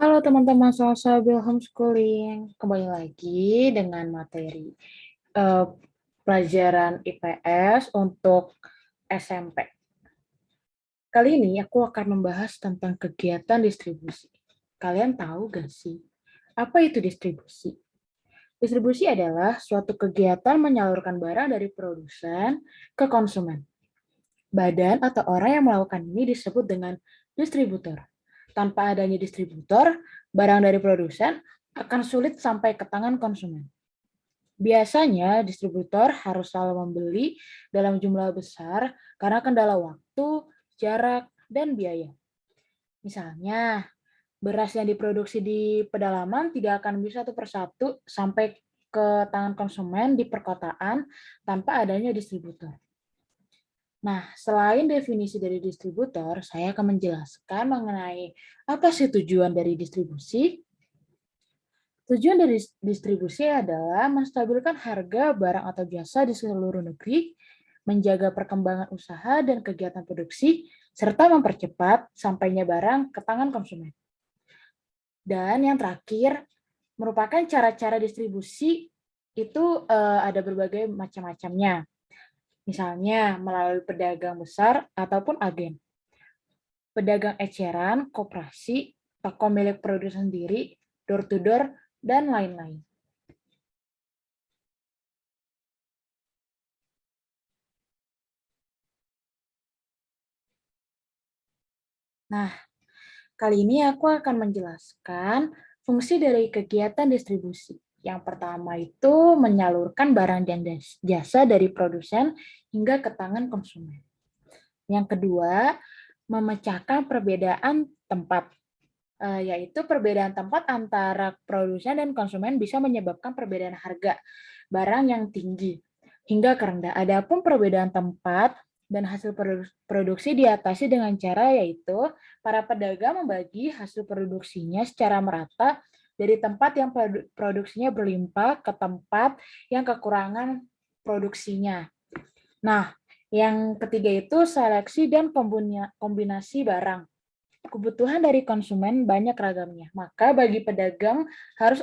Halo teman-teman Salsabil Homeschooling, kembali lagi dengan materi eh, pelajaran IPS untuk SMP. Kali ini aku akan membahas tentang kegiatan distribusi. Kalian tahu gak sih, apa itu distribusi? Distribusi adalah suatu kegiatan menyalurkan barang dari produsen ke konsumen. Badan atau orang yang melakukan ini disebut dengan distributor. Tanpa adanya distributor, barang dari produsen akan sulit sampai ke tangan konsumen. Biasanya distributor harus selalu membeli dalam jumlah besar karena kendala waktu, jarak, dan biaya. Misalnya, beras yang diproduksi di pedalaman tidak akan bisa satu persatu sampai ke tangan konsumen di perkotaan tanpa adanya distributor. Nah, selain definisi dari distributor, saya akan menjelaskan mengenai apa sih tujuan dari distribusi. Tujuan dari distribusi adalah menstabilkan harga barang atau jasa di seluruh negeri, menjaga perkembangan usaha dan kegiatan produksi, serta mempercepat sampainya barang ke tangan konsumen. Dan yang terakhir, merupakan cara-cara distribusi itu ada berbagai macam-macamnya. Misalnya melalui pedagang besar ataupun agen. Pedagang eceran, koperasi, toko milik produsen sendiri, door-to-door, dan lain-lain. Nah, kali ini aku akan menjelaskan fungsi dari kegiatan distribusi. Yang pertama itu menyalurkan barang dan jasa dari produsen hingga ke tangan konsumen. Yang kedua, memecahkan perbedaan tempat, yaitu perbedaan tempat antara produsen dan konsumen bisa menyebabkan perbedaan harga barang yang tinggi hingga ke rendah. Adapun perbedaan tempat dan hasil produksi diatasi dengan cara yaitu para pedagang membagi hasil produksinya secara merata dari tempat yang produksinya berlimpah ke tempat yang kekurangan produksinya. Nah, yang ketiga itu seleksi dan kombinasi barang. Kebutuhan dari konsumen banyak ragamnya, maka bagi pedagang harus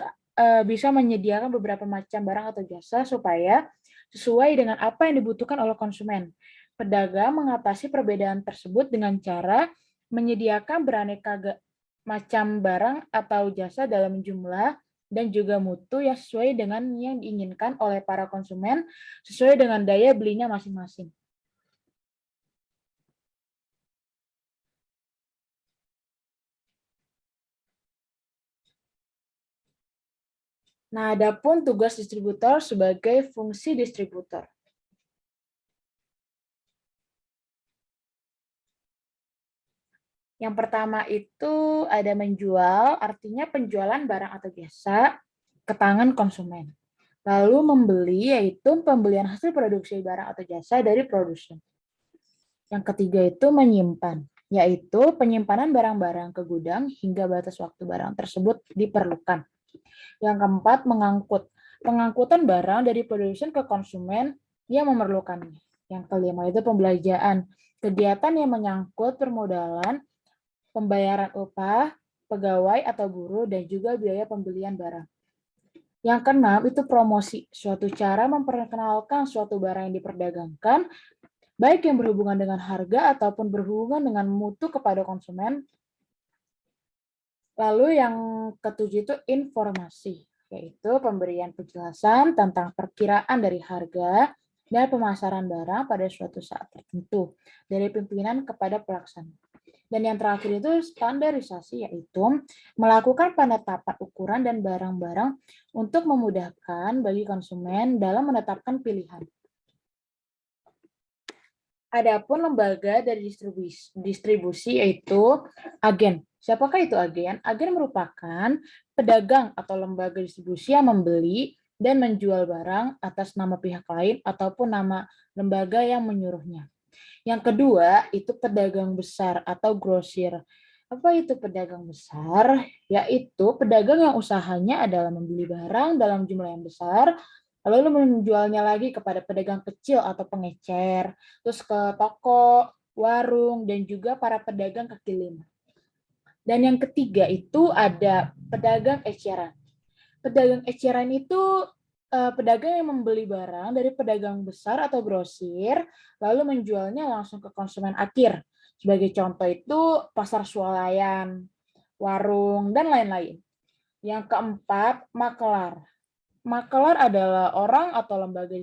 bisa menyediakan beberapa macam barang atau jasa supaya sesuai dengan apa yang dibutuhkan oleh konsumen. Pedagang mengatasi perbedaan tersebut dengan cara menyediakan beraneka macam barang atau jasa dalam jumlah dan juga mutu yang sesuai dengan yang diinginkan oleh para konsumen sesuai dengan daya belinya masing-masing. Nah, adapun tugas distributor sebagai fungsi distributor. Yang pertama itu ada menjual, artinya penjualan barang atau jasa ke tangan konsumen. Lalu membeli, yaitu pembelian hasil produksi barang atau jasa dari produsen. Yang ketiga itu menyimpan, yaitu penyimpanan barang-barang ke gudang hingga batas waktu barang tersebut diperlukan. Yang keempat, mengangkut. Pengangkutan barang dari produsen ke konsumen yang memerlukannya. Yang kelima itu pembelanjaan. Kegiatan yang menyangkut permodalan, pembayaran upah, pegawai atau buruh, dan juga biaya pembelian barang. Yang keenam itu promosi, suatu cara memperkenalkan suatu barang yang diperdagangkan, baik yang berhubungan dengan harga ataupun berhubungan dengan mutu kepada konsumen. Lalu yang ketujuh itu informasi, yaitu pemberian penjelasan tentang perkiraan dari harga dan pemasaran barang pada suatu saat tertentu dari pimpinan kepada pelaksana. Dan yang terakhir itu standarisasi, yaitu melakukan penetapan ukuran dan barang-barang untuk memudahkan bagi konsumen dalam menetapkan pilihan. Adapun lembaga dari distribusi yaitu agen. Siapakah itu agen? Agen merupakan pedagang atau lembaga distribusi yang membeli dan menjual barang atas nama pihak lain ataupun nama lembaga yang menyuruhnya. Yang kedua, itu pedagang besar atau grosir. Apa itu pedagang besar? Yaitu pedagang yang usahanya adalah membeli barang dalam jumlah yang besar, lalu menjualnya lagi kepada pedagang kecil atau pengecer, terus ke toko, warung, dan juga para pedagang kaki lima. Dan yang ketiga itu ada pedagang eceran. Pedagang eceran itu pedagang yang membeli barang dari pedagang besar atau grosir, lalu menjualnya langsung ke konsumen akhir. Sebagai contoh itu pasar swalayan, warung, dan lain-lain. Yang keempat, makelar. Makelar adalah orang atau lembaga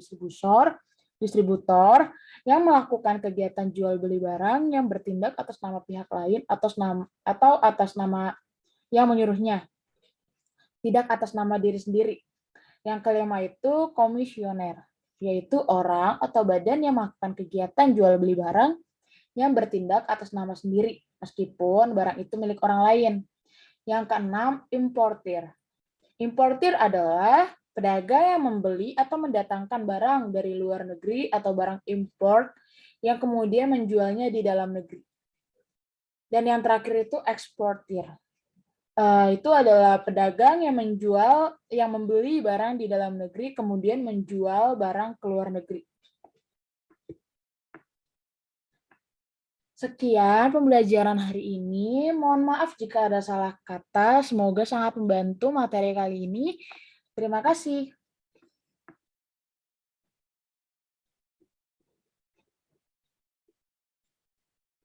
distributor yang melakukan kegiatan jual beli barang yang bertindak atas nama pihak lain atau atas nama yang menyuruhnya, tidak atas nama diri sendiri. Yang kelima itu komisioner, yaitu orang atau badan yang melakukan kegiatan jual beli barang yang bertindak atas nama sendiri, meskipun barang itu milik orang lain. Yang keenam, importir. Importir adalah pedagang yang membeli atau mendatangkan barang dari luar negeri atau barang import yang kemudian menjualnya di dalam negeri. Dan yang terakhir itu eksportir. Itu adalah pedagang yang membeli barang di dalam negeri, kemudian menjual barang ke luar negeri. Sekian pembelajaran hari ini. Mohon maaf jika ada salah kata. Semoga sangat membantu materi kali ini. Terima kasih.